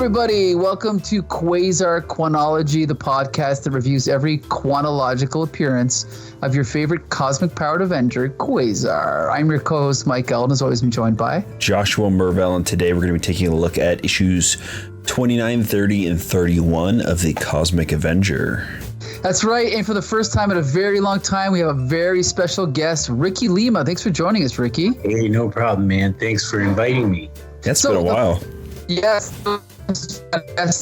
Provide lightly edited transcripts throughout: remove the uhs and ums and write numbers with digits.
everybody. Welcome to QUASAR QUA-NOLOGY, the podcast that reviews every chronological appearance of your favorite cosmic-powered Avenger, QUASAR. I'm your co-host, Mike Ellen, as always, I'm joined by Joshua Murr-VELL, and today we're going to be taking a look at issues 29, 30, and 31 of the Cosmic Avenger. That's right, and for the first time in a very long time, we have a very special guest, Ricky Lima. Thanks for joining us, Ricky. Hey, no problem, man. Thanks for inviting me. It's been a while. Yes. Is that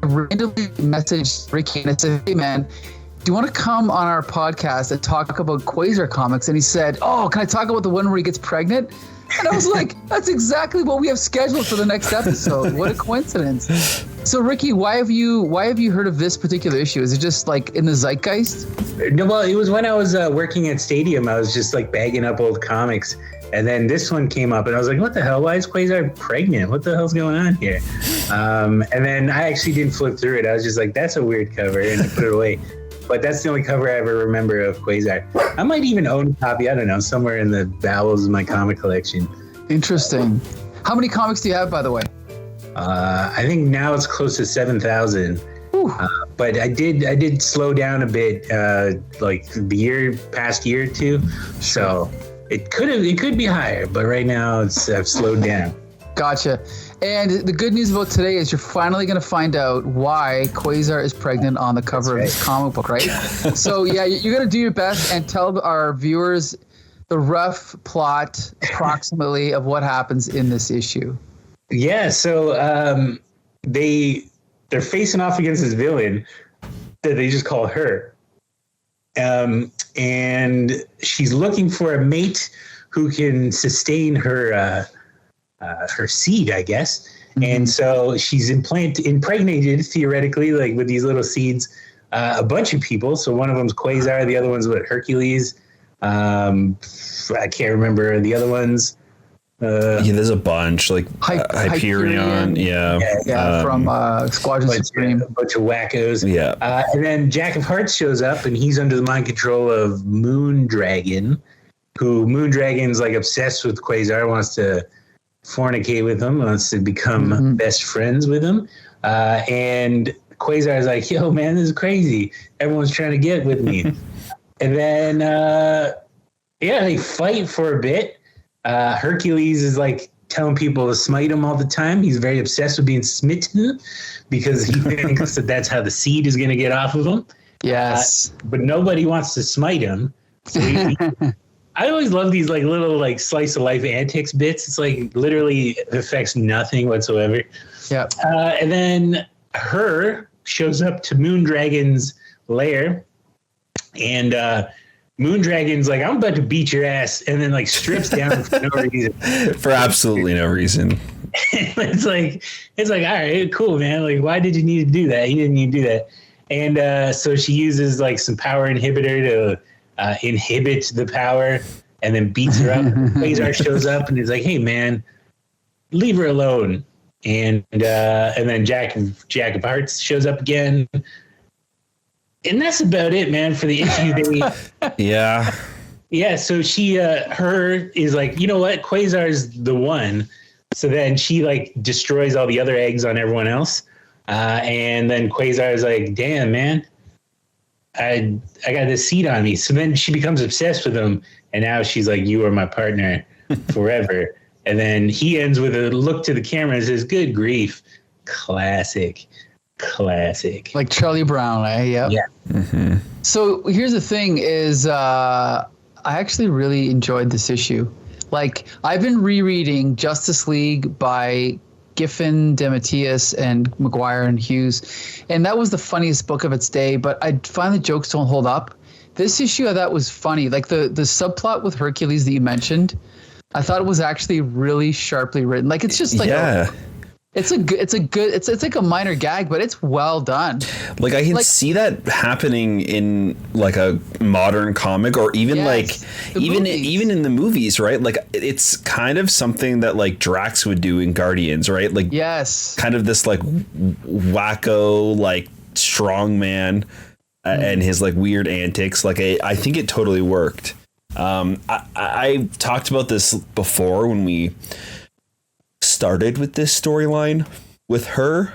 I randomly messaged Ricky and I said, hey man, do you want to come on our podcast and talk about QUASAR comics? And he said, oh, can I talk about the one where he gets pregnant? And I was like, that's exactly what we have scheduled for the next episode. What a coincidence. So Ricky, why have you heard of this particular issue? Is it just like in the zeitgeist? No, well, it was when I was working at Stadium. I was just like bagging up old comics. And then this one came up and I was like, what the hell? Why is QUASAR pregnant? What the hell's going on here? And then I actually didn't flip through it. I was just like, that's a weird cover, and I put it away. But that's the only cover I ever remember of QUASAR. I might even own a copy, I don't know, somewhere in the bowels of my comic collection. Interesting. How many comics do you have, by the way? I think now it's close to 7,000. But I did slow down a bit, like the past year or two. So it could be higher, but right now I've slowed down. Gotcha. And the good news about today is you're finally going to find out why QUASAR is pregnant on the cover of this comic book, right? So yeah, you're going to do your best and tell our viewers the rough plot approximately of what happens in this issue. Yeah, so they're facing off against this villain that they just call her. And she's looking for a mate who can sustain her seed, I guess. Mm-hmm. And so she's impregnated theoretically, like with these little seeds, a bunch of people. So one of them's QUASAR, the other one's Hercules. I can't remember the other ones. There's a bunch, like Hyperion. Yeah, from Squadron Supreme. A bunch of wackos. Yeah. And then Jack of Hearts shows up, and he's under the mind control of Moondragon, who Moondragon's like obsessed with QUASAR, wants to fornicate with him, wants to become best friends with him. And QUASAR is like, yo, man, this is crazy. Everyone's trying to get with me. And then, they fight for a bit. Hercules is like telling people to smite him all the time. He's very obsessed with being smitten because he thinks that's how the seed is going to get off of him. Yes. But nobody wants to smite him. So I always love these like little like slice of life antics bits. It's like literally affects nothing whatsoever. Yeah. And then her shows up to Moondragon's lair, and Moondragon's like, I'm about to beat your ass, and then like strips down for no reason. For absolutely no reason. it's like, all right, cool, man. Like, why did you need to do that? He didn't need to do that. And so she uses like some power inhibitor to inhibit the power, and then beats her up. QUASAR shows up and is like, hey man, leave her alone. And then Jack of Hearts shows up again. And that's about it, man, for the issue. Yeah. Yeah, so her is like, you know what? QUASAR's the one. So then she like destroys all the other eggs on everyone else. And then QUASAR is like, damn, man, I got this seed on me. So then she becomes obsessed with him. And now she's like, you are my partner forever. And then he ends with a look to the camera and says, good grief. Classic. Like Charlie Brown, eh? Yep. Yeah. Mm-hmm. So here's the thing is I actually really enjoyed this issue. Like, I've been rereading Justice League by Giffen, DeMatteis, and McGuire and Hughes, and that was the funniest book of its day, but I find the jokes don't hold up. This issue I thought was funny. Like the subplot with Hercules that you mentioned, I thought it was actually really sharply written. Like, it's just like It's like a minor gag, but it's well done. Like, I can see that happening in like a modern comic, or even even in the movies, right? Like, it's kind of something that like Drax would do in Guardians, right? Like, yes, kind of this like wacko, like strong man and his like weird antics. Like, I think it totally worked. I talked about this before when we started with this storyline with her.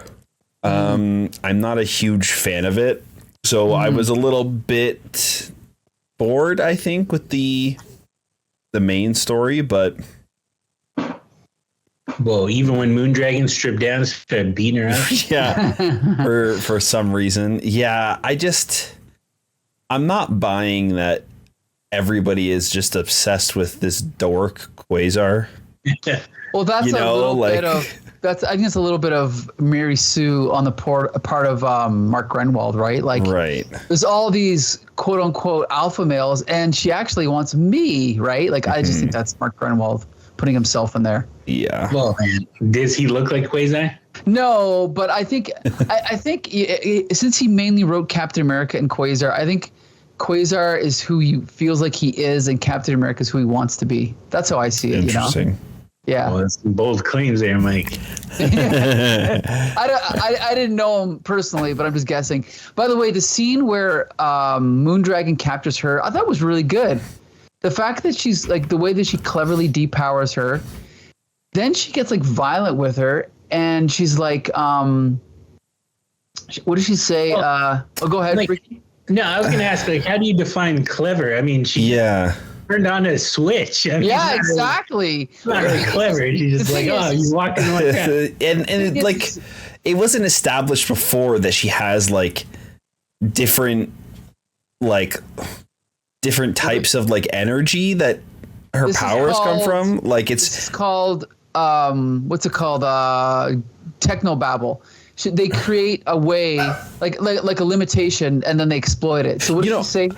I'm not a huge fan of it. So I was a little bit bored, I think, with the main story, but well, even when Moondragon stripped down, started beating her up. yeah, for some reason, yeah, I'm not buying that everybody is just obsessed with this dork Quasar. Well, that's You know, a little like- bit of I think it's a little bit of Mary Sue on the part of Mark Gruenwald, right? Like, Right. there's all these quote unquote alpha males, and she actually wants me, right? Like, I just think that's Mark Gruenwald putting himself in there. Yeah. Well, man, does he look like Quasar? No, but I think since he mainly wrote Captain America and Quasar, I think Quasar is who he feels like he is, and Captain America is who he wants to be. That's how I see it. Interesting. You know? Yeah. Well, that's some bold claims there, Mike. I didn't know him personally, but I'm just guessing. By the way, the scene where Moondragon captures her, I thought was really good. The fact that she's like the way that she cleverly depowers her, then she gets like violent with her, and she's like, what does she say? Go ahead, like, Ricky. No, I was going to ask, like, how do you define clever? I mean, she turned on a switch. I mean, Yeah, it's exactly. not really clever. She's just The like, thing oh, is- you walking like that. and it, like it wasn't established before that she has like different types of like energy that her This is powers come called- from. Like It's called what's it called? Technobabble. They create a way, like a limitation, and then they exploit it. So what did you say?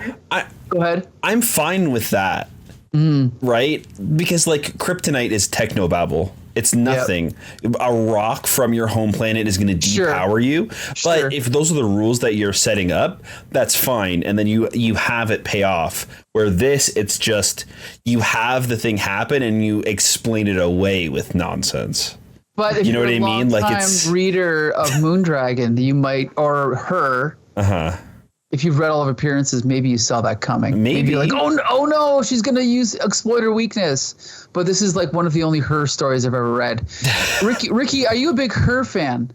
Go ahead. I'm fine with that, right? Because like kryptonite is technobabble. It's nothing. A rock from your home planet is going to depower you. But if those are the rules that you're setting up, that's fine. And then you have it pay off. Where this, it's just you have the thing happen and you explain it away with nonsense. But if You know you're what I a mean? Like, long-time it's- reader of Moondragon, you might, or her. If you've read all of her appearances, maybe you saw that coming. Maybe. You're like, oh no, she's gonna exploit her weakness. But this is like one of the only her stories I've ever read. Ricky, are you a big her fan?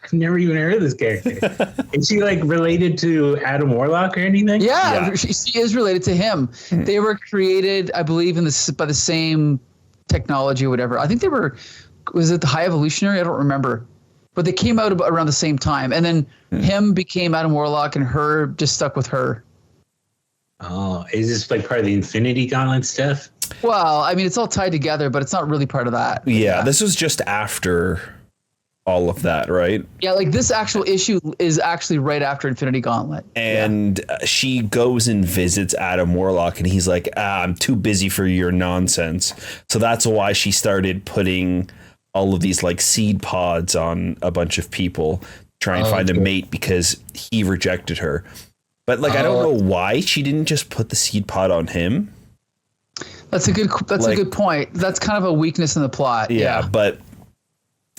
I've never even heard of this character. Is she like related to Adam Warlock or anything? Yeah. She is related to him. They were created, I believe, by the same technology or whatever. I think they were. Was it the High Evolutionary? I don't remember. But they came out around the same time. And then him became Adam Warlock and her just stuck with her. Oh, is this like part of the Infinity Gauntlet stuff? Well, I mean, it's all tied together, but it's not really part of that. Yeah, this was just after all of that, right? Yeah, like this actual issue is actually right after Infinity Gauntlet. And she goes and visits Adam Warlock, and he's like, I'm too busy for your nonsense. So that's why she started putting all of these like seed pods on a bunch of people, try and find a mate because he rejected her. But like, I don't know why she didn't just put the seed pod on him. That's a good point. That's kind of a weakness in the plot. Yeah. But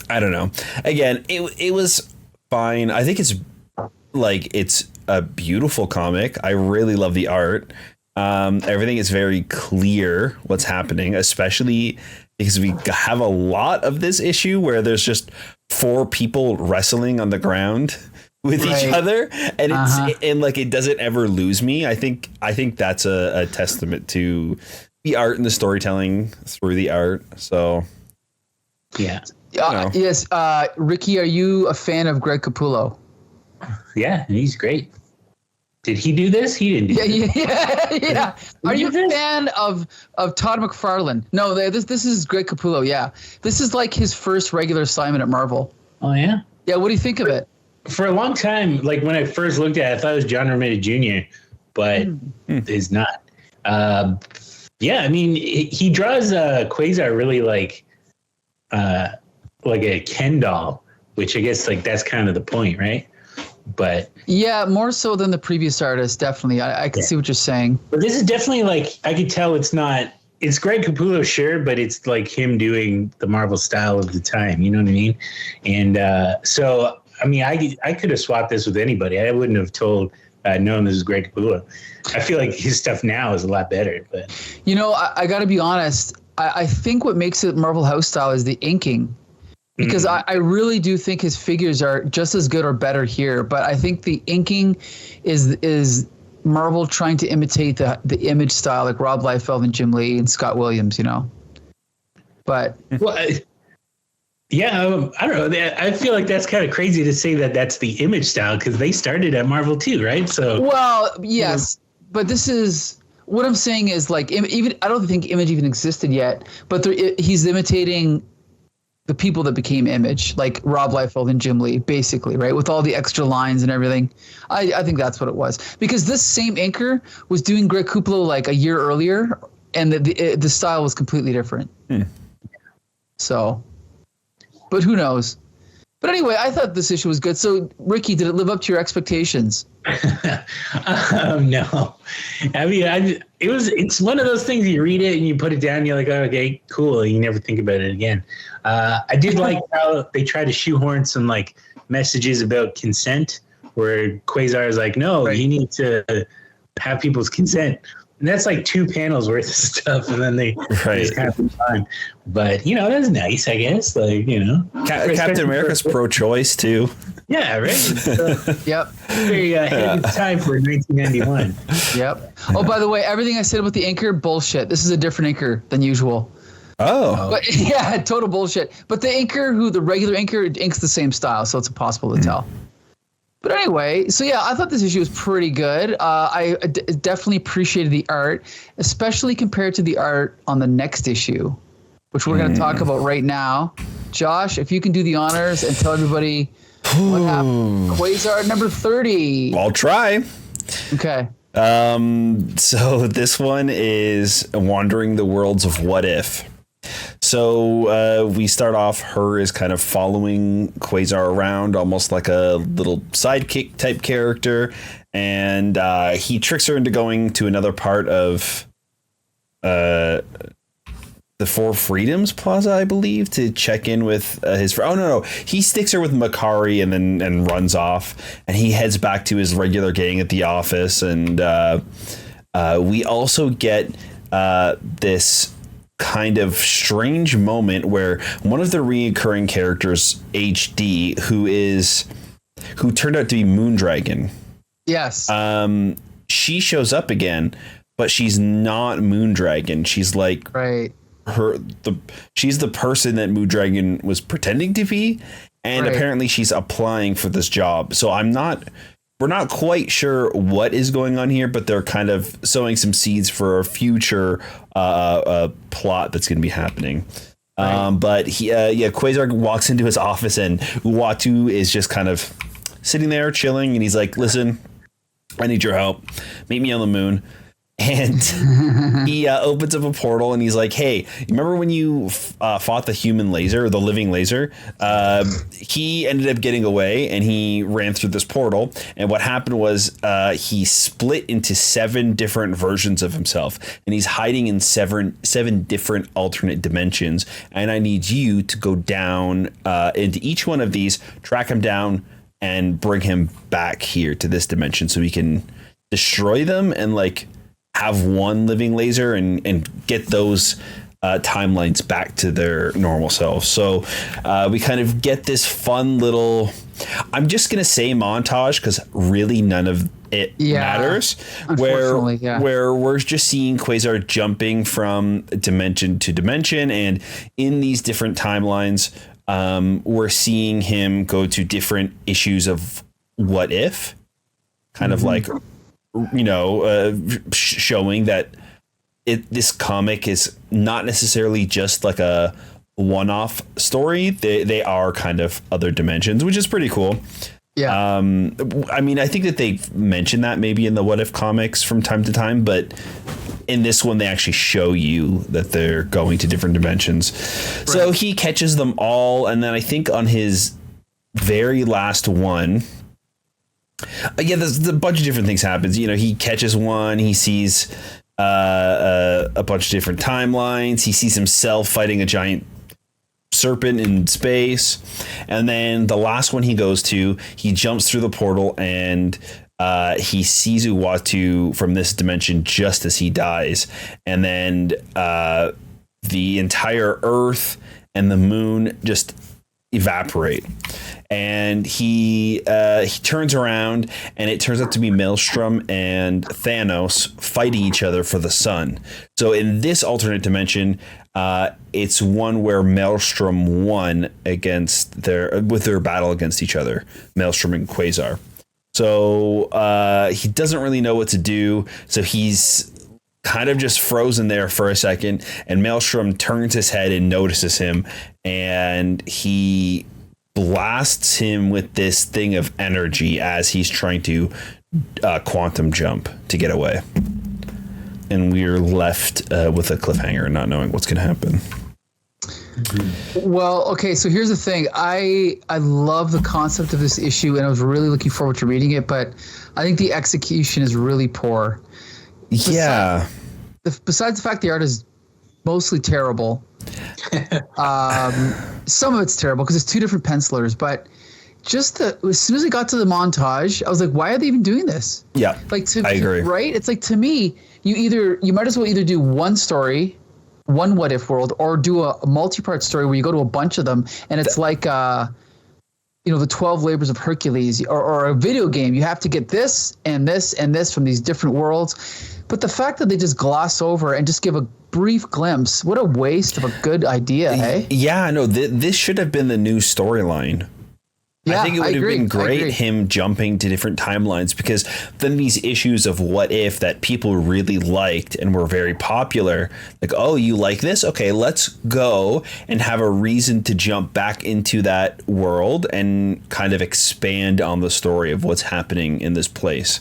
I don't know. Again, it was fine. I think it's a beautiful comic. I really love the art. Everything is very clear what's happening, especially because we have a lot of this issue where there's just 4 people wrestling on the ground with each other, and it doesn't ever lose me. I think that's a testament to the art and the storytelling through the art. So yes. Ricky, are you a fan of Greg Capullo? Yeah, he's great. Did he do this? He didn't do this. Yeah. Are you a fan of Todd McFarlane? No, this is Greg Capullo. Yeah, this is like his first regular assignment at Marvel. Oh yeah. Yeah. What do you think of it? For a long time, like when I first looked at it, I thought it was John Romita Jr., but it's not. Yeah, I mean, he draws Quasar really like a Ken doll, which I guess like that's kind of the point, right? But yeah, more so than the previous artist, definitely. I can see what you're saying. But this is definitely like, I could tell it's Greg Capullo, sure, but it's like him doing the Marvel style of the time, you know what I mean? And so, I mean, I could have swapped this with anybody. I wouldn't have known this is Greg Capullo. I feel like his stuff now is a lot better. But you know, I got to be honest. I think what makes it Marvel House style is the inking. Because I really do think his figures are just as good or better here, but I think the inking is Marvel trying to imitate the image style like Rob Liefeld and Jim Lee and Scott Williams, But yeah, I don't know. I feel like that's kind of crazy to say that that's the image style because they started at Marvel too, right? So well, yes, but this is what I'm saying is like even I don't think Image even existed yet, but he's imitating the people that became Image, like Rob Liefeld and Jim Lee, basically, right? With all the extra lines and everything. I think that's what it was. Because this same inker was doing Greg Capullo like a year earlier, and the style was completely different. So, but who knows? But anyway, I thought this issue was good. So, Ricky, did it live up to your expectations? No. I mean, it's one of those things you read it and you put it down and you're like, oh, okay, cool. You never think about it again. I did like how they try to shoehorn some like messages about consent where Quasar is like, no, you need to have people's consent. And that's like 2 panels worth of stuff. And then they just kind of fine. But, that's nice, I guess. Like, Captain America's pro-choice, too. Yeah, right? Yep. Very ahead of time for 1991. Yep. Oh, by the way, everything I said about the inker, bullshit. This is a different inker than usual. Oh. But yeah, total bullshit. But the inker, the regular inker, inks the same style, so it's impossible to tell. But anyway, so yeah, I thought this issue was pretty good. I definitely appreciated the art, especially compared to the art on the next issue, which we're going to talk about right now. Josh, if you can do the honors and tell everybody what happened. Quasar number 30. I'll try. Okay. So this one is Wandering the Worlds of What If. So we start off, her is kind of following Quasar around, almost like a little sidekick type character. And he tricks her into going to another part of the Four Freedoms Plaza, I believe, to check in with his friend. Oh, no. He sticks her with Makari and runs off. And he heads back to his regular gang at the office. And we also get this kind of strange moment where one of the reoccurring characters, HD, who turned out to be Moondragon. Yes. She shows up again, but she's not Moondragon. She's like she's the person that Moondragon was pretending to be, and apparently she's applying for this job. So we're not quite sure what is going on here, but they're kind of sowing some seeds for a future plot that's going to be happening. But Quasar walks into his office and Uatu is just kind of sitting there chilling. And he's like, listen, I need your help. Meet me on the moon. And he opens up a portal and he's like, hey, you remember when you fought the human laser, the living laser? He ended up getting away and he ran through this portal. And what happened was he split into 7 different versions of himself. And he's hiding in seven different alternate dimensions. And I need you to go down into each one of these, track him down and bring him back here to this dimension so we can destroy them and like have one living laser and get those timelines back to their normal selves. So we kind of get this fun little, I'm just going to say montage because really none of it matters, where we're just seeing Quasar jumping from dimension to dimension. And in these different timelines, we're seeing him go to different issues of What If, kind of like, showing that this comic is not necessarily just like a one-off story. They are kind of other dimensions, which is pretty cool. Yeah. I mean, I think that they mention that maybe in the What If comics from time to time, but in this one, they actually show you that they're going to different dimensions. Right. So he catches them all. And then I think on his very last one, there's a bunch of different things happens. He catches one. He sees a bunch of different timelines. He sees himself fighting a giant serpent in space. And then the last one he goes to, he jumps through the portal and he sees Uatu from this dimension just as he dies. And then the entire Earth and the moon just evaporate. And he turns around, and it turns out to be Maelstrom and Thanos fighting each other for the sun. So in this alternate dimension, it's one where Maelstrom won against their battle against each other, Maelstrom and Quasar. So he doesn't really know what to do. So he's kind of just frozen there for a second, and Maelstrom turns his head and notices him, and he blasts him with this thing of energy as he's trying to quantum jump to get away. And we're left with a cliffhanger, not knowing what's going to happen. Well, okay, so here's the thing. I love the concept of this issue, and I was really looking forward to reading it, but I think the execution is really poor. Yeah. Besides the fact the art is mostly terrible, some of it's terrible because it's two different pencilers, but just as soon as it got to the montage, I was like, why are they even doing this? Yeah, I agree. Right? It's like, to me, you might as well either do one story, one what if world, or do a multi-part story where you go to a bunch of them, and it's like the 12 labors of Hercules, or a video game. You have to get this and this and this from these different worlds. But the fact that they just gloss over and just give a brief glimpse, what a waste of a good idea, hey? Yeah, no, this should have been the new storyline. Yeah, I think it would have been great him jumping to different timelines, because then these issues of what if that people really liked and were very popular, like, oh, you like this? Okay, let's go and have a reason to jump back into that world and kind of expand on the story of what's happening in this place.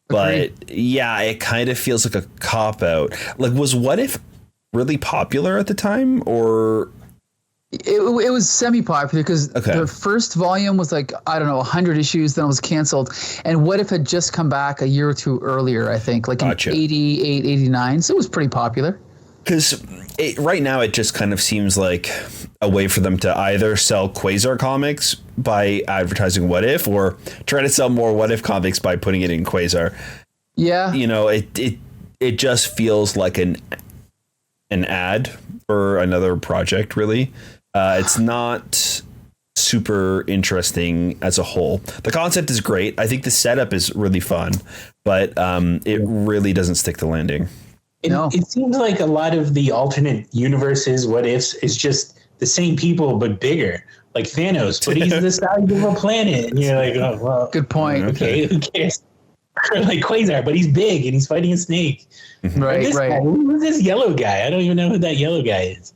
But yeah, it kind of feels like a cop out. Like, was What If really popular at the time, or? It was semi-popular because the first volume was like, I don't know, 100 issues, then it was canceled. And What If had just come back a year or two earlier, I think, like in 88, 89. So it was pretty popular. Because right now it just kind of seems like a way for them to either sell Quasar comics by advertising What If, or try to sell more What If comics by putting it in Quasar. Yeah. It just feels like an ad for another project, really. It's not super interesting as a whole. The concept is great. I think the setup is really fun, but it really doesn't stick the landing. It seems like a lot of the alternate universes, what ifs, is just the same people but bigger, like Thanos, but he's the size of a planet, and you're like, oh well, good point. Okay, who cares? Or like Quasar, but he's big and he's fighting a snake. Right. Who's this yellow guy? I don't even know who that yellow guy is.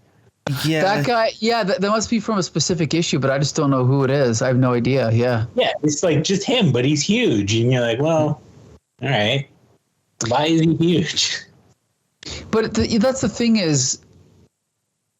Yeah, that guy. Yeah, that must be from a specific issue, but I just don't know who it is. I have no idea. Yeah, it's like just him, but he's huge, and you're like, well, all right, why is he huge? But that's the thing is,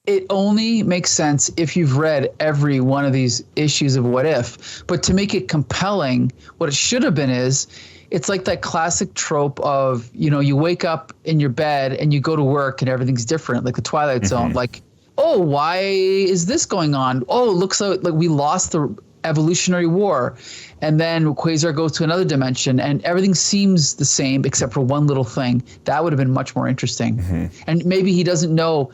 it only makes sense if you've read every one of these issues of What If. But to make it compelling, what it should have been is, it's like that classic trope of, you wake up in your bed and you go to work and everything's different, like the Twilight Zone. Like, oh, why is this going on? Oh, it looks like we lost the evolutionary war. And then Quasar goes to another dimension and everything seems the same except for one little thing. That would have been much more interesting. And maybe he doesn't know.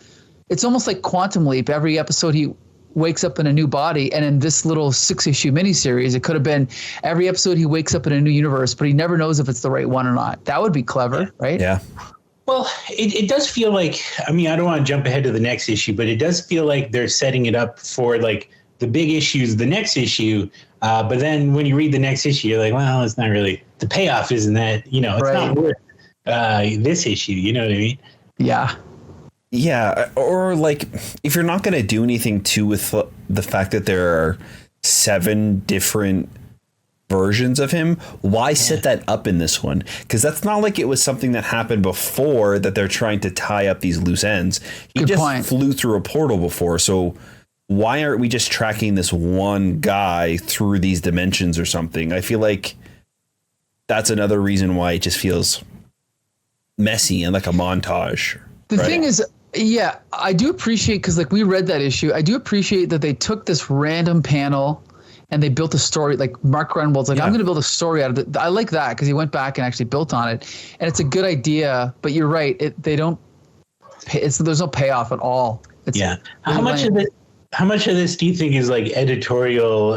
It's almost like Quantum Leap. Every episode he wakes up in a new body, and in this little 6-issue miniseries, it could have been every episode he wakes up in a new universe, but he never knows if it's the right one or not. That would be clever, right? Yeah. Well, it does feel like, I don't want to jump ahead to the next issue, but it does feel like they're setting it up for like the big issues, the next issue. But then when you read the next issue, you're like, well, it's not really, the payoff isn't that, it's not worth this issue. You know what I mean? Yeah. Yeah. Or like, if you're not going to do anything too with the fact that there are 7 different versions of him, why set that up in this one? Because that's not like it was something that happened before that they're trying to tie up these loose ends. He flew through a portal before, so why aren't we just tracking this one guy through these dimensions or something? I feel like that's another reason why it just feels messy and like a montage. The thing is, yeah, I do appreciate, because like we read that issue, I do appreciate that they took this random panel and they built a story. Like Mark Gruenwald's like, I'm going to build a story out of it. I like that because he went back and actually built on it, and it's a good idea. But you're right, they don't there's no payoff at all. It's yeah. How much of this do you think is like editorial?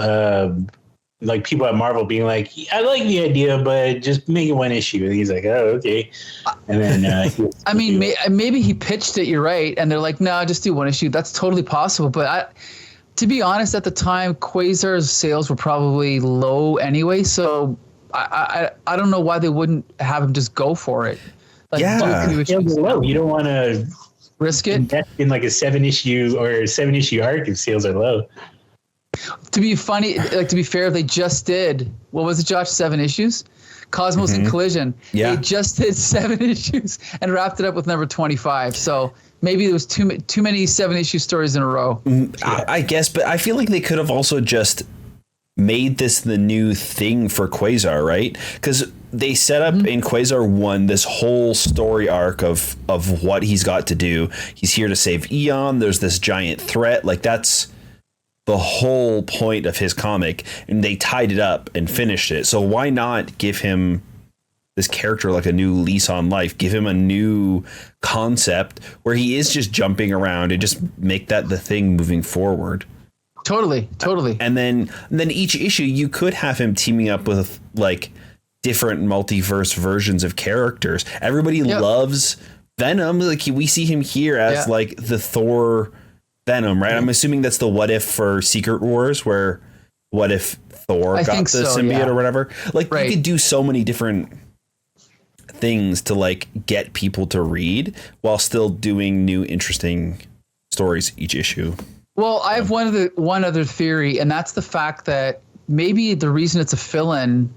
Like people at Marvel being like, I like the idea, but just make it one issue. And he's like, oh, okay. And then I mean, maybe he pitched it. You're right, and they're like, no, just do one issue. That's totally possible. But to be honest, at the time, Quasar's sales were probably low anyway. So I don't know why they wouldn't have him just go for it. Like, low. You don't want to risk it in like a 7-issue or 7-issue arc if sales are low. To be fair, they just did, what was it, Josh? 7 issues? Cosmos and Collision. Yeah. They just did 7 issues and wrapped it up with number 25. So maybe there was too many 7-issue stories in a row. I guess, but I feel like they could have also just made this the new thing for Quasar, right? Because they set up in Quasar 1 this whole story arc of what he's got to do. He's here to save Eon. There's this giant threat. Like, that's the whole point of his comic, and they tied it up and finished it. So why not give him this character like a new lease on life? Give him a new concept where he is just jumping around and just make that the thing moving forward. Totally. And then each issue you could have him teaming up with like different multiverse versions of characters. Everybody loves Venom. Like we see him here as like the Thor Venom, right? I'm assuming that's the what if for Secret Wars, where what if Thor got the symbiote or whatever. Like you could do so many different things to like get people to read while still doing new interesting stories each issue. Well, I have one other theory, and that's the fact that maybe the reason it's a fill-in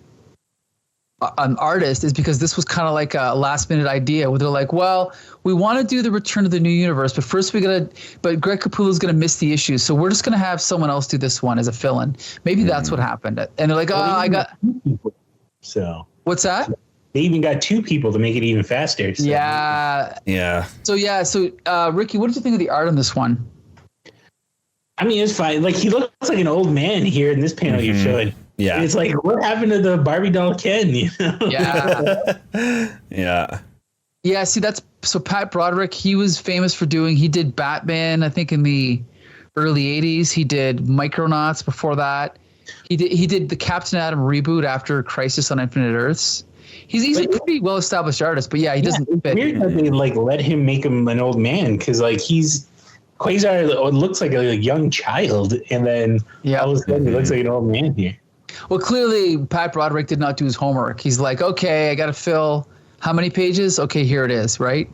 an artist is because this was kind of like a last minute idea where they're like, well, we want to do the Return of the New Universe, but first but Greg Capullo's going to miss the issue. So we're just going to have someone else do this one as a fill-in. Maybe that's what happened. And they're like, I got. So what's that? They even got 2 people to make it even faster. So. Yeah. So Ricky, what did you think of the art on this one? I mean, it's fine. Like he looks like an old man here in this panel you're showing. Yeah. And it's like, what happened to the Barbie doll Ken? You know? Yeah. Yeah. See, so Pat Broderick, he did Batman, I think in the early 80s. He did Micronauts before that. He did the Captain Atom reboot after Crisis on Infinite Earths. He's a pretty well established artist, but he doesn't fit. Weird that they like let him make him an old man, because like Quasar looks like a young child, and then all of a sudden he looks like an old man here. Well, clearly Pat Broderick did not do his homework. He's like, okay, I got to fill how many pages? Okay, here it is, right?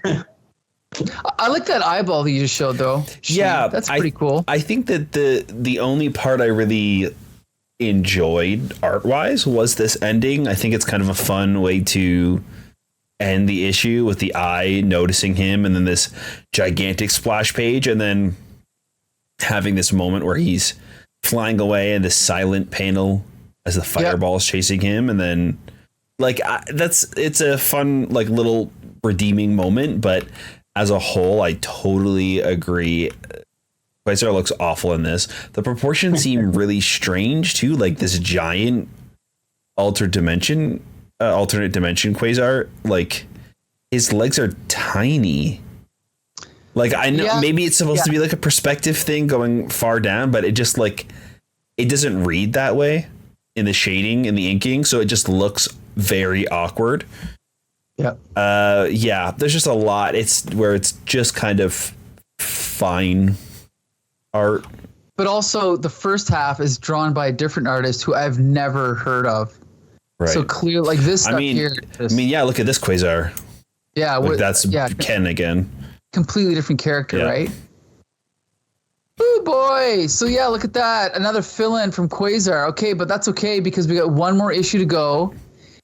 I like that eyeball that you just showed, though. Yeah, that's pretty cool. I think that the only part I really enjoyed art-wise was this ending. I think it's kind of a fun way to end the issue with the eye noticing him, and then this gigantic splash page, and then having this moment where he's flying away and this silent panel as the fireball is chasing him, and then it's a fun like little redeeming moment. But as a whole, I totally agree. Quasar looks awful in this. The proportions seem really strange too, like this giant alternate dimension Quasar, like his legs are tiny. Like I know maybe it's supposed to be like a perspective thing going far down, but it just like it doesn't read that way in the shading and the inking, so it just looks very awkward. There's just a lot. It's where it's just kind of fine art. But also the first half is drawn by a different artist who I've never heard of. Right. So clear, like this stuff here. Look at this Quasar. Yeah, that's Ken again. Completely different character, right? Oh boy! So look at that, another fill-in from Quasar. Okay, but that's okay because we got one more issue to go,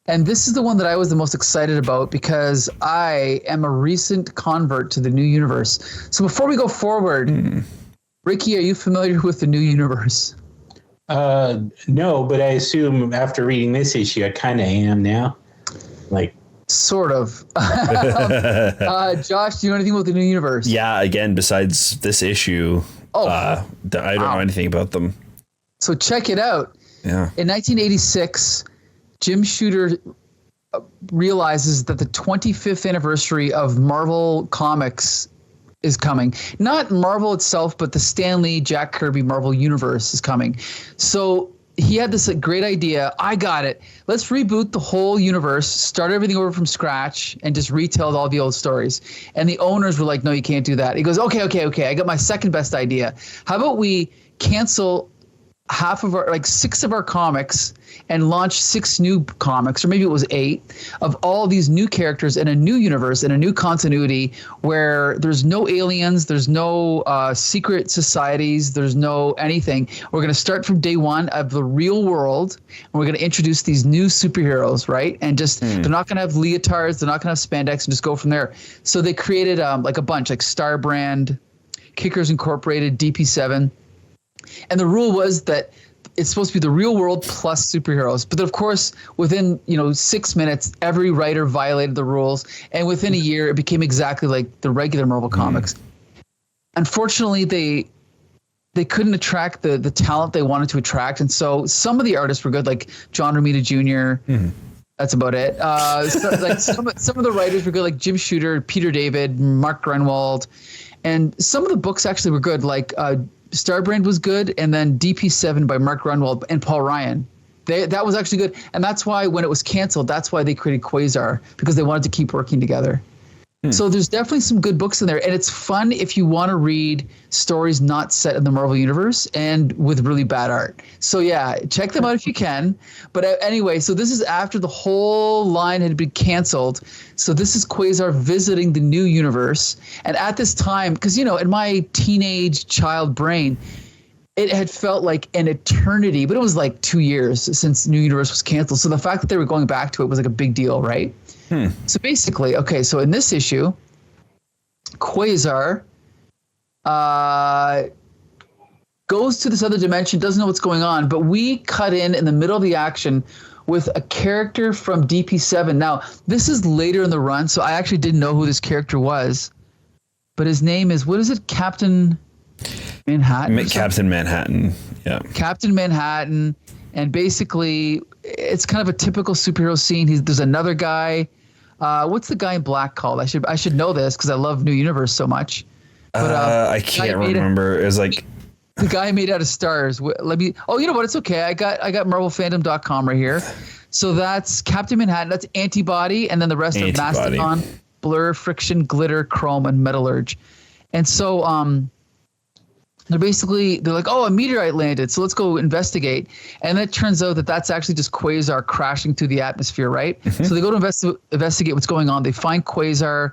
and this is the one that I was the most excited about because I am a recent convert to the new universe. So before we go forward, Ricky, are you familiar with the new universe? No, but I assume after reading this issue, I kind of am now. Like, sort of. Josh, do you know anything about the new universe? Yeah, again, besides this issue, I don't know anything about them. So check it out. Yeah. In 1986, Jim Shooter realizes that the 25th anniversary of Marvel Comics is coming. Not Marvel itself, but the Stan Lee, Jack Kirby Marvel Universe is coming. So he had this great idea. I got it. Let's reboot the whole universe, start everything over from scratch, and just retell all the old stories. And the owners were like, no, you can't do that. He goes, okay. I got my second best idea. How about we cancel half of our, like 6 of our comics and launch 6 new comics, or maybe it was 8, of all these new characters in a new universe, in a new continuity where there's no aliens, there's no secret societies, there's no anything. We're going to start from day one of the real world, and we're going to introduce these new superheroes, right? And just they're not going to have leotards, they're not going to have spandex, and just go from there. So they created like a bunch, like Starbrand, Kickers Incorporated, DP7. And the rule was that it's supposed to be the real world plus superheroes. But of course, within 6 minutes, every writer violated the rules. And within a year, it became exactly like the regular Marvel comics. Unfortunately, they couldn't attract the talent they wanted to attract. And so some of the artists were good, like John Romita Jr., That's about it. Some of the writers were good, like Jim Shooter, Peter David, Mark Gruenwald. And some of the books actually were good, like Starbrand was good, and then DP7 by Mark Grunwald and Paul Ryan. That was actually good. And that's why when it was canceled, that's why they created Quasar, because they wanted to keep working together. So there's definitely some good books in there. And it's fun if you want to read stories not set in the Marvel Universe and with really bad art. So yeah, check them out if you can. But anyway, so this is after the whole line had been canceled. So this is Quasar visiting the new universe. And at this time, because, in my teenage child brain, it had felt like an eternity, but it was like 2 years since New Universe was canceled. So the fact that they were going back to it was like a big deal, right? So basically, okay, so in this issue, Quasar goes to this other dimension, doesn't know what's going on, but we cut in the middle of the action with a character from DP7. Now, this is later in the run, so I actually didn't know who this character was, but his name is, what is it, Captain Manhattan? Captain Manhattan, yeah. Captain Manhattan, and basically, it's kind of a typical superhero scene. There's another guy. What's the guy in black called? I should know this because I love New Universe so much. But I can't remember. It was like the guy made out of stars. Let me. Oh, you know what? It's okay. I got MarvelFandom.com right here. So that's Captain Manhattan. That's Antibody, and then the rest of Mastodon, Blur, Friction, Glitter, Chrome, and Metallurge. And so they're like, oh, a meteorite landed, so let's go investigate. And it turns out that that's actually just Quasar crashing through the atmosphere, right? So they go to investigate what's going on. They find Quasar.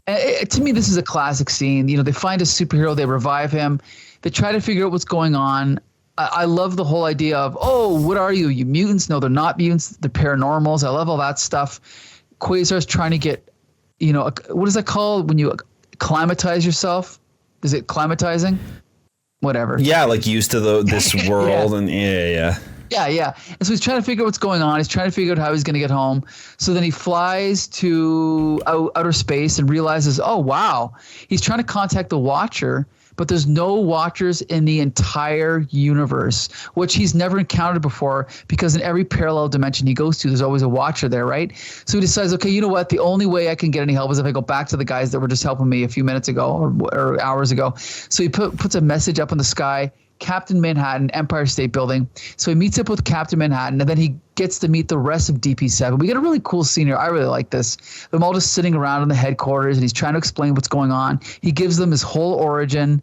To me, this is a classic scene. They find a superhero, they revive him. They try to figure out what's going on. I love the whole idea of, oh, what are you? You mutants? No, they're not mutants. They're paranormals. I love all that stuff. Quasar's trying to get, what is that called when you acclimatize yourself? Is it climatizing? Whatever. Yeah, like used to this world. And yeah. And so he's trying to figure out what's going on. He's trying to figure out how he's going to get home. So then he flies to outer space and realizes, oh, wow. He's trying to contact the Watcher, but there's no Watchers in the entire universe, which he's never encountered before, because in every parallel dimension he goes to, there's always a Watcher there, right? So he decides, okay, you know what? The only way I can get any help is if I go back to the guys that were just helping me a few minutes ago or hours ago. So he puts a message up in the sky, Captain Manhattan, Empire State Building. So he meets up with Captain Manhattan, and then he gets to meet the rest of DP7. We get a really cool scene here. I really like this. They're all just sitting around in the headquarters, and he's trying to explain what's going on. He gives them his whole origin.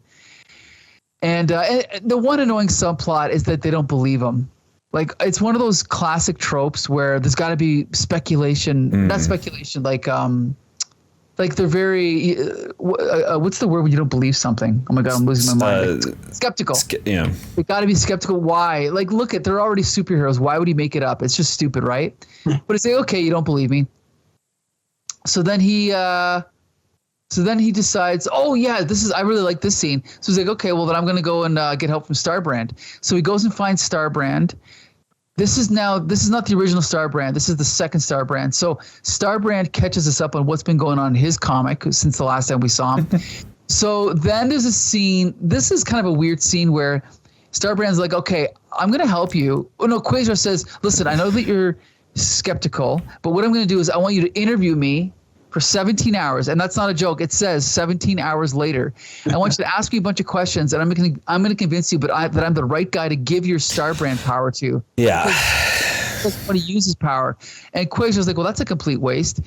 And the one annoying subplot is that they don't believe him. Like, it's one of those classic tropes where there's got to be speculation, not speculation, like they're very, what's the word when you don't believe something? Oh my God, I'm losing my mind. Skeptical. Yeah. They got to be skeptical. Why? Like, look they're already superheroes. Why would he make it up? It's just stupid, right? But it's like, okay, you don't believe me. So then he decides, oh yeah, I really like this scene. So he's like, okay, well then I'm going to go and get help from Starbrand. So he goes and finds Starbrand. This is not the original Starbrand. This is the second Starbrand. So Starbrand catches us up on what's been going on in his comic since the last time we saw him. So then there's a scene. This is kind of a weird scene where Starbrand's like, okay, I'm going to help you. Oh no, Quasar says, listen, I know that you're skeptical. But what I'm going to do is I want you to interview me for 17 hours. And that's not a joke. It says 17 hours later. I want you to ask me a bunch of questions, and I'm going to convince you that I'm the right guy to give your star brand power to. Yeah. When he uses power. And Quasar's like, well, that's a complete waste.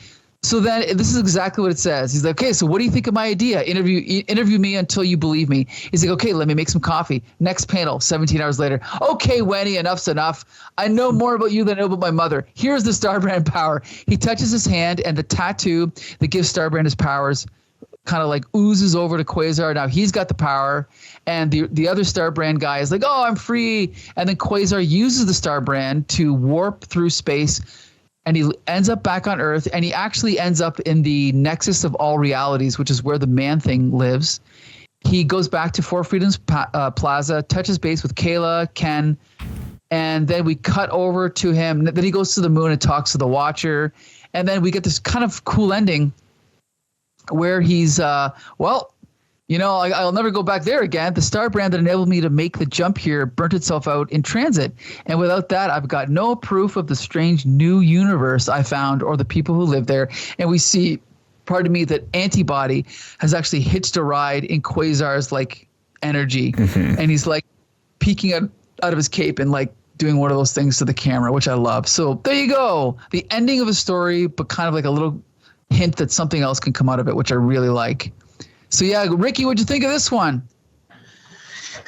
So then this is exactly what it says. He's like, okay, so what do you think of my idea? Interview me until you believe me. He's like, okay, let me make some coffee. Next panel, 17 hours later. Okay, Wenny, enough's enough. I know more about you than I know about my mother. Here's the Starbrand power. He touches his hand, and the tattoo that gives Starbrand his powers kind of like oozes over to Quasar. Now he's got the power, and the other Starbrand guy is like, oh, I'm free. And then Quasar uses the Starbrand to warp through space, and he ends up back on Earth, and he actually ends up in the nexus of all realities, which is where the Man-Thing lives. He goes back to Four Freedoms Plaza, touches base with Kayla, Ken, and then we cut over to him. Then he goes to the moon and talks to the Watcher, and then we get this kind of cool ending where he's, I'll never go back there again. The Starbrand that enabled me to make the jump here burnt itself out in transit. And without that, I've got no proof of the strange new universe I found or the people who live there. And we see, pardon me, that Antibody has actually hitched a ride in Quasar's like energy. Mm-hmm. And he's like peeking out of his cape and like doing one of those things to the camera, which I love. So there you go. The ending of a story, but kind of like a little hint that something else can come out of it, which I really like. So yeah, Ricky, what'd you think of this one?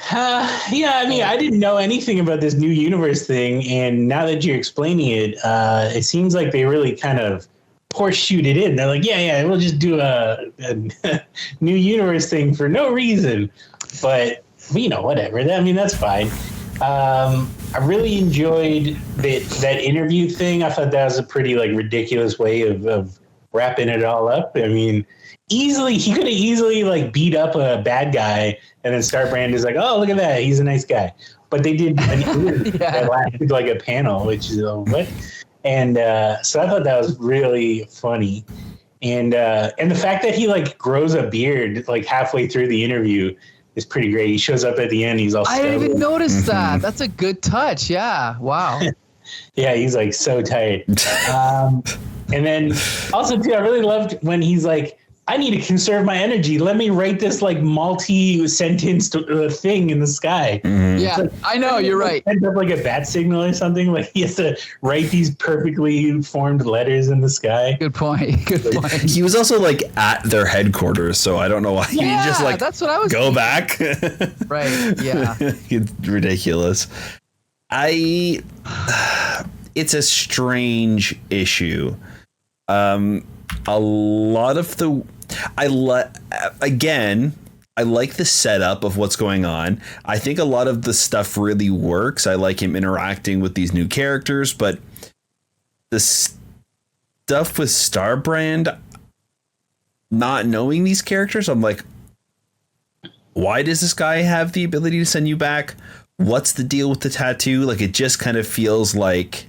I didn't know anything about this new universe thing, and now that you're explaining it, it seems like they really kind of horseshoed it in. They're like, yeah, we'll just do a new universe thing for no reason. But whatever. I mean, that's fine. I really enjoyed that interview thing. I thought that was a pretty like ridiculous way of wrapping it all up. I mean, he could have easily like beat up a bad guy, and then Starbrand is like, oh, look at that, he's a nice guy. But they did that lasted like a panel, which is what? And so I thought that was really funny. And the fact that he like grows a beard like halfway through the interview is pretty great. He shows up at the end, he's all I didn't even notice that. That's a good touch. Yeah. Wow. Yeah, he's like so tired. And then also too, I really loved when he's like, I need to conserve my energy. Let me write this like multi-sentence thing in the sky. Mm-hmm. Yeah, like, I know, you're right. End up like a bat signal or something. Like he has to write these perfectly formed letters in the sky. Good point. Good point. He was also like at their headquarters, so I don't know why he just like that's what I was go thinking. back. Right. Yeah. It's ridiculous. It's a strange issue. A lot of the I like the setup of what's going on. I think a lot of the stuff really works. I like him interacting with these new characters, but the stuff with Starbrand, not knowing these characters, I'm like, why does this guy have the ability to send you back? What's the deal with the tattoo? Like, it just kind of feels like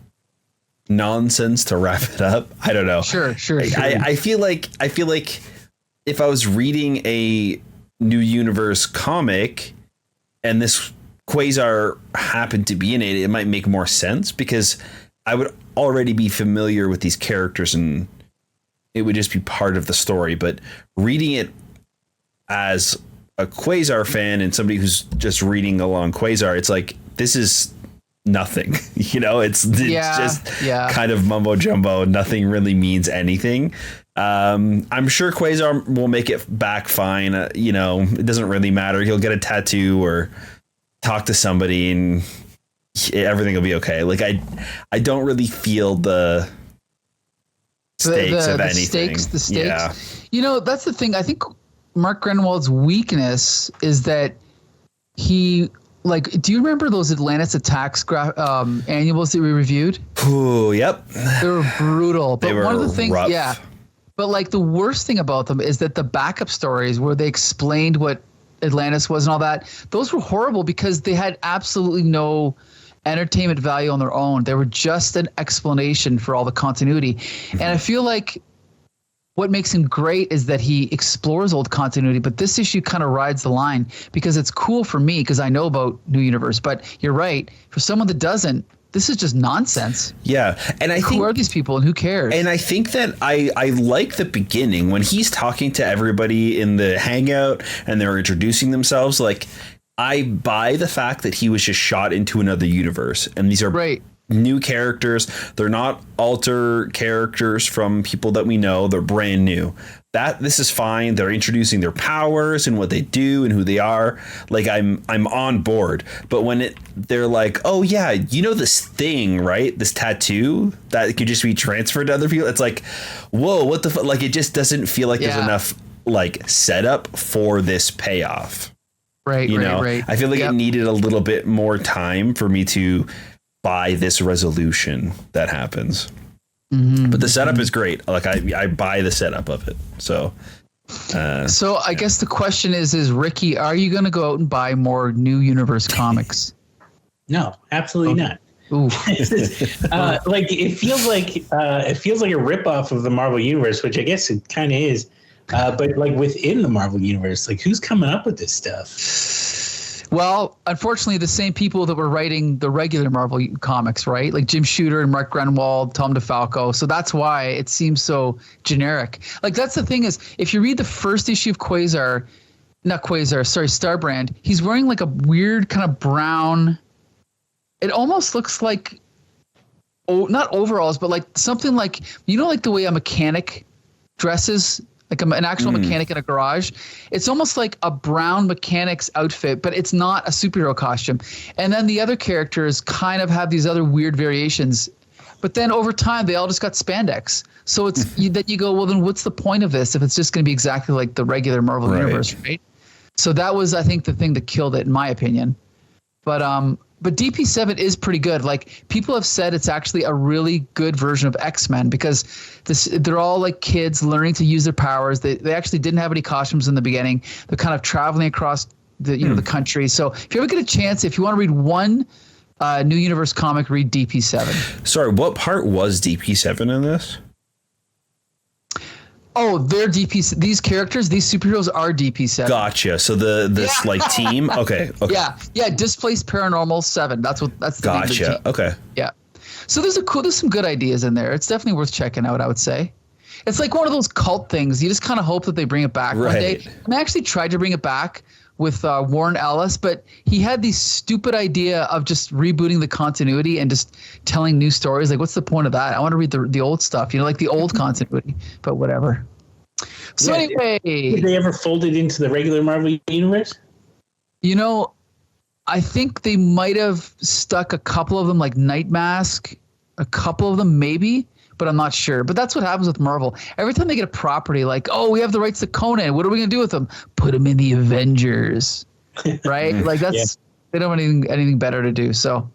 nonsense to wrap it up. I don't know. Sure. I feel like if I was reading a New Universe comic and this Quasar happened to be in it, it might make more sense because I would already be familiar with these characters and it would just be part of the story. But reading it as a Quasar fan and somebody who's just reading along Quasar, it's like, this is nothing, it's just kind of mumbo jumbo. Nothing really means anything. I'm sure Quasar will make it back fine. It doesn't really matter. He'll get a tattoo or talk to somebody and everything will be okay. Like I don't really feel the stakes of anything. The stakes. Yeah. That's the thing. I think Mark Gruenwald's weakness is that he, like, do you remember those Atlantis Attacks annuals that we reviewed? Oh, yep. They were brutal. But they were one of the things, rough. yeah. But like the worst thing about them is that the backup stories where they explained what Atlantis was and all that, those were horrible because they had absolutely no entertainment value on their own. They were just an explanation for all the continuity. And I feel like what makes him great is that he explores old continuity, but this issue kind of rides the line because it's cool for me because I know about New Universe. But you're right. For someone that doesn't, this is just nonsense. Yeah. And I think, who are these people and who cares? And I think that I like the beginning when he's talking to everybody in the hangout and they're introducing themselves. Like, I buy the fact that he was just shot into another universe, and these are new characters. They're not alter characters from people that we know. They're brand new. This is fine. They're introducing their powers and what they do and who they are. Like, I'm on board. But when they're like, oh yeah, you know this thing, right? This tattoo that could just be transferred to other people. It's like, whoa, what the fuck? Like, it just doesn't feel like there's enough like setup for this payoff. Right. I feel like it needed a little bit more time for me to buy this resolution that happens. But the setup is great. Like, I buy the setup of it. So I guess the question is Ricky, are you going to go out and buy more New Universe comics? No, absolutely not. Like, it feels like a ripoff of the Marvel Universe, which I guess it kind of is. But like within the Marvel Universe, like, who's coming up with this stuff? Well, unfortunately, the same people that were writing the regular Marvel comics, right? Like Jim Shooter and Mark Gruenwald, Tom DeFalco. So that's why it seems so generic. Like, that's the thing is, if you read the first issue of Starbrand, he's wearing like a weird kind of brown. It almost looks like, not overalls, but like something like, like the way a mechanic dresses. Like an actual mechanic in a garage. It's almost like a brown mechanic's outfit, but it's not a superhero costume. And then the other characters kind of have these other weird variations. But then over time, they all just got spandex. So it's that you go, well, then what's the point of this if it's just going to be exactly like the regular Marvel universe, right? So that was, I think, the thing that killed it, in my opinion. But DP7 is pretty good. Like, people have said it's actually a really good version of X-Men because they're all like kids learning to use their powers. They actually didn't have any costumes in the beginning. They're kind of traveling across the the country. So if you ever get a chance, if you want to read one New Universe comic, read DP7. Sorry, what part was DP7 in this? Oh, they're DP. These characters, these superheroes are DP7. Gotcha. So this like team. Okay. Yeah. Displaced Paranormal 7. That's the Gotcha. Okay. Yeah. So there's some good ideas in there. It's definitely worth checking out, I would say. It's like one of those cult things. You just kind of hope that they bring it back one day. And I actually tried to bring it back with Warren Ellis, but he had this stupid idea of just rebooting the continuity and just telling new stories. Like, what's the point of that? I want to read the old stuff, like the old continuity, but whatever. So anyway, did they ever fold it into the regular Marvel Universe? I think they might have stuck a couple of them, like Night Mask, a couple of them maybe, but I'm not sure. But that's what happens with Marvel. Every time they get a property, like, oh, we have the rights to Conan. What are we going to do with them? Put them in the Avengers, right? Like, that's they don't have anything better to do. So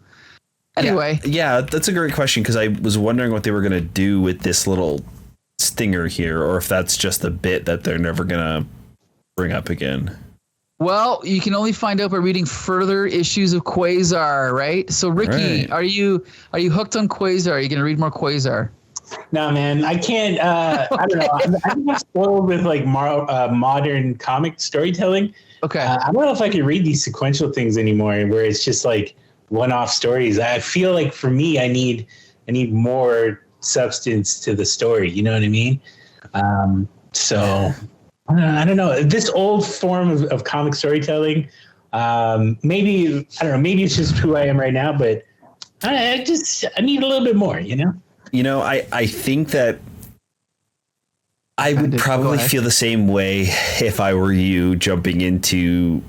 anyway. Yeah, that's a great question, because I was wondering what they were going to do with this little stinger here, or if that's just a bit that they're never going to bring up again. Well, you can only find out by reading further issues of Quasar, right? So, Ricky, are you hooked on Quasar? Are you going to read more Quasar? No, man, I can't. I don't know. I'm spoiled with like modern comic storytelling. Okay. I don't know if I can read these sequential things anymore, where it's just like one-off stories. I feel like for me, I need more substance to the story. You know what I mean? So I don't know. This old form of comic storytelling, maybe, I don't know, maybe it's just who I am right now, but I need a little bit more, I think that I would probably feel the same way if I were you jumping into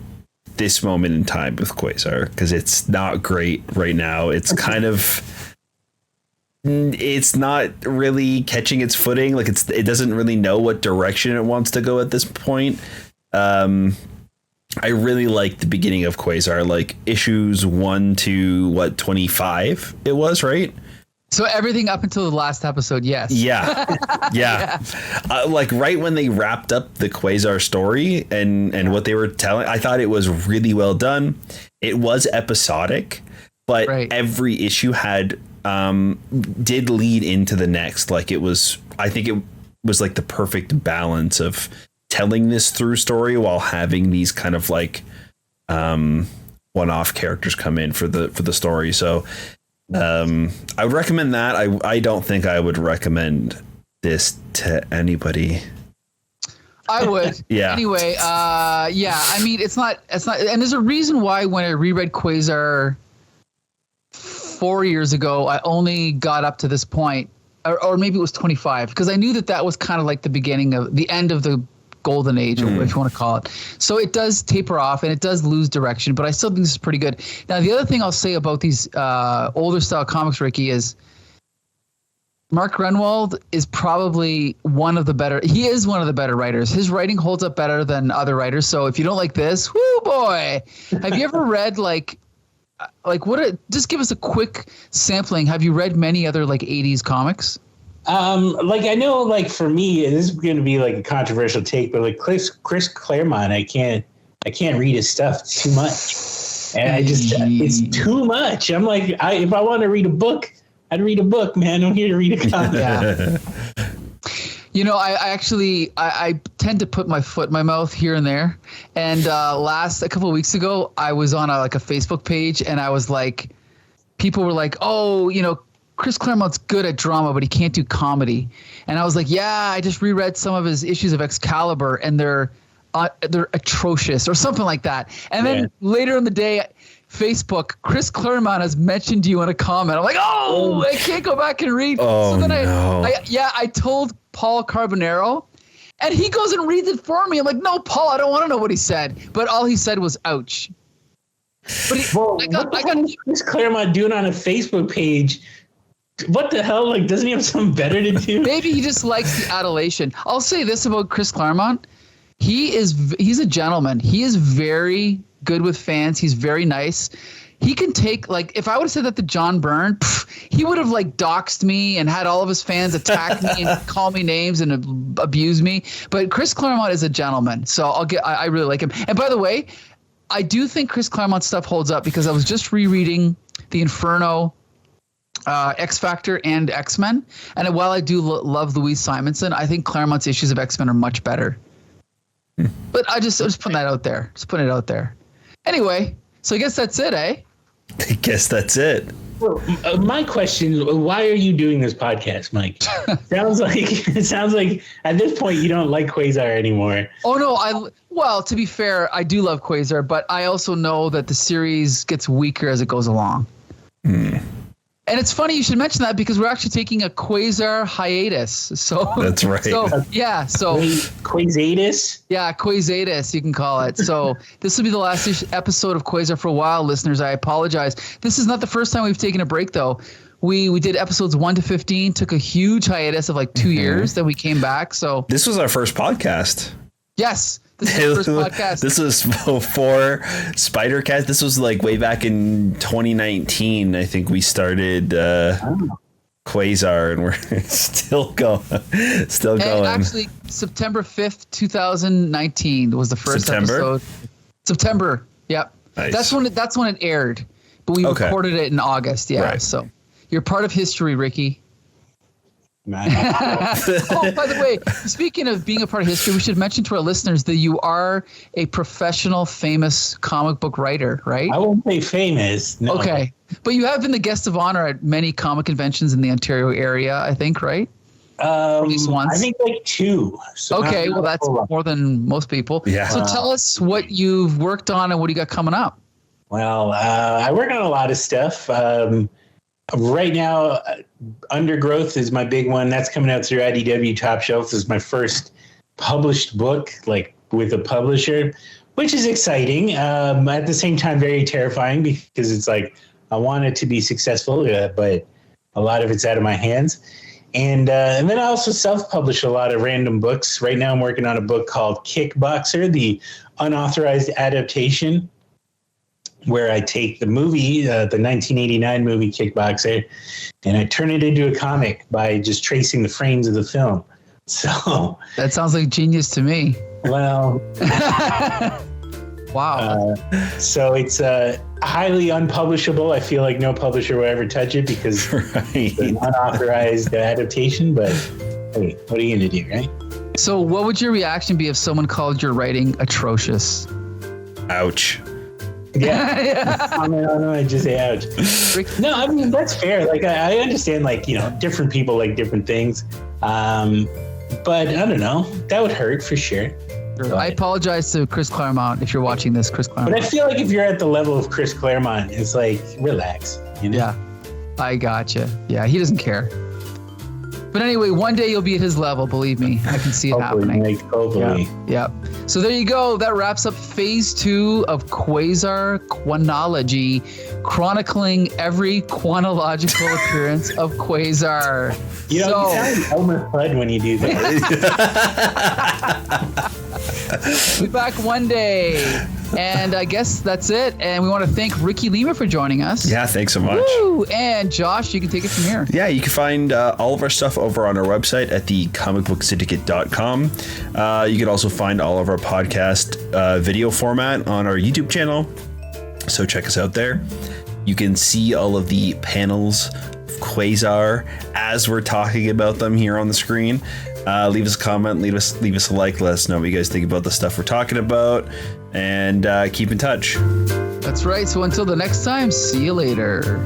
this moment in time with Quasar, because it's not great right now. It's kind of, it's not really catching its footing. Like, it doesn't really know what direction it wants to go at this point. I really like the beginning of Quasar, like issues 1 to 25 it was, right? So everything up until the last episode, yes. Yeah. Like right when they wrapped up the Quasar story and what they were telling, I thought it was really well done. It was episodic, but every issue had did lead into the next. Like, I think it was like the perfect balance of telling this through story while having these kind of like one-off characters come in for the story. So I would recommend that. I don't think I would recommend this to anybody. I would. Yeah. Anyway, yeah. I mean, it's not. And there's a reason why when I reread Quasar 4 years ago, I only got up to this point, or maybe it was 25, because I knew that was kind of like the beginning of the end of the golden age, or what you want to call it. So it does taper off and it does lose direction, but I still think this is pretty good. Now, the other thing I'll say about these older style comics, Ricky, is Mark Gruenwald is probably one of the better. He is one of the better writers. His writing holds up better than other writers. So if you don't like this, whoo boy, have you ever read just give us a quick sampling. Have you read many other 80s comics? I know, for me, this is going to be a controversial take, but Chris Claremont, I can't read his stuff. It's too much, and it's too much. I'm if I want to read a book, I'd read a book, man. I'm here to read a comic. Yeah. I tend to put my foot in my mouth here and there. And a couple of weeks ago, I was on a Facebook page, and I was people were like, oh, Chris Claremont's good at drama, but he can't do comedy. And I was like, yeah, I just reread some of his issues of Excalibur, and they're atrocious, or something like that. And then later in the day, Facebook, Chris Claremont has mentioned you in a comment. I'm like, oh, I can't go back and read. Oh, so then no. I told Paul Carbonaro, and he goes and reads it for me. I'm like, no, Paul, I don't want to know what he said. But all he said was, ouch. But what is Chris Claremont doing on a Facebook page? What the hell? Doesn't he have something better to do? Maybe he just likes the adulation. I'll say this about Chris Claremont. He's a gentleman. He is very good with fans. He's very nice. He can take, if I would have said that to John Byrne, he would have doxed me and had all of his fans attack me and call me names and abuse me. But Chris Claremont is a gentleman. So I really like him. And by the way, I do think Chris Claremont's stuff holds up, because I was just rereading the Inferno, X Factor, and X-Men. And while I do love Louise Simonson, I think Claremont's issues of X-Men are much better. But I was putting that out there. Just putting it out there. Anyway, so I guess that's it, eh? I guess that's it. Well, my question, why are you doing this podcast, Mike? It sounds like at this point you don't like Quasar anymore. Oh, no. Well, to be fair, I do love Quasar, but I also know that the series gets weaker as it goes along. And it's funny you should mention that, because we're actually taking a Quasar hiatus. So that's right. So yeah. So Quasatus. Yeah, Quasatus, you can call it. So this will be the last episode of Quasar for a while, listeners. I apologize. This is not the first time we've taken a break, though. We did episodes 1 to 15, took a huge hiatus of 2 years, then we came back. So this was our first podcast. Yes. This is the first podcast. This was for Spidercast. This was way back in 2019. I think we started Quasar, and we're still going. And actually, September 5th, 2019 was the first episode. September. Yep. Nice. That's when it aired. But we recorded it in August. Yeah. Right. So you're part of history, Ricky. Oh, by the way, speaking of being a part of history, we should mention to our listeners that you are a professional, famous comic book writer, right? I won't say famous. No. Okay. But you have been the guest of honor at many comic conventions in the Ontario area, I think, right? At least once. I think 2. So okay, well, that's more than most people. Yeah. So tell us what you've worked on and what do you got coming up? Well, I work on a lot of stuff. Right now, Undergrowth is my big one. That's coming out through IDW Top Shelf. This is my first published book, with a publisher, which is exciting. At the same time, very terrifying, because it's I want it to be successful, but a lot of it's out of my hands. And then I also self-publish a lot of random books. Right now, I'm working on a book called Kickboxer, the unauthorized adaptation, where I take the movie, the 1989 movie Kickboxer, and I turn it into a comic by just tracing the frames of the film. So that sounds like genius to me. Well, wow. So it's highly unpublishable. I feel like no publisher will ever touch it, because it's an unauthorized adaptation. But hey, what are you going to do, right? So what would your reaction be if someone called your writing atrocious? Ouch. Yeah. Comment on them, I just say ouch. No, I mean, that's fair. Like, I understand, like, you know, different people like different things. But I don't know. That would hurt for sure. I apologize to Chris Claremont if you're watching this, Chris Claremont. But I feel like if you're at the level of Chris Claremont, it's like, relax. You know? Yeah, I gotcha. Yeah, he doesn't care. But anyway, one day you'll be at his level, believe me. I can see it happening. Mike, hopefully. Yeah. So there you go. That wraps up phase 2 of QUASAR QUA-NOLOGY, chronicling every quanological appearance of Quasar. You know, you sound like Elmer Fudd when you do that. Be back one day. And I guess that's it. And we want to thank Ricky Lima for joining us. Yeah, thanks so much. Woo! And Josh, you can take it from here. Yeah, you can find all of our stuff over on our website at the comicbooksyndicate.com. You can also find all of our podcast video format on our YouTube channel. So check us out there. You can see all of the panels of Quasar as we're talking about them here on the screen. Leave us a comment, leave us a like, let us know what you guys think about the stuff we're talking about, and keep in touch. That's right. So until the next time, see you later.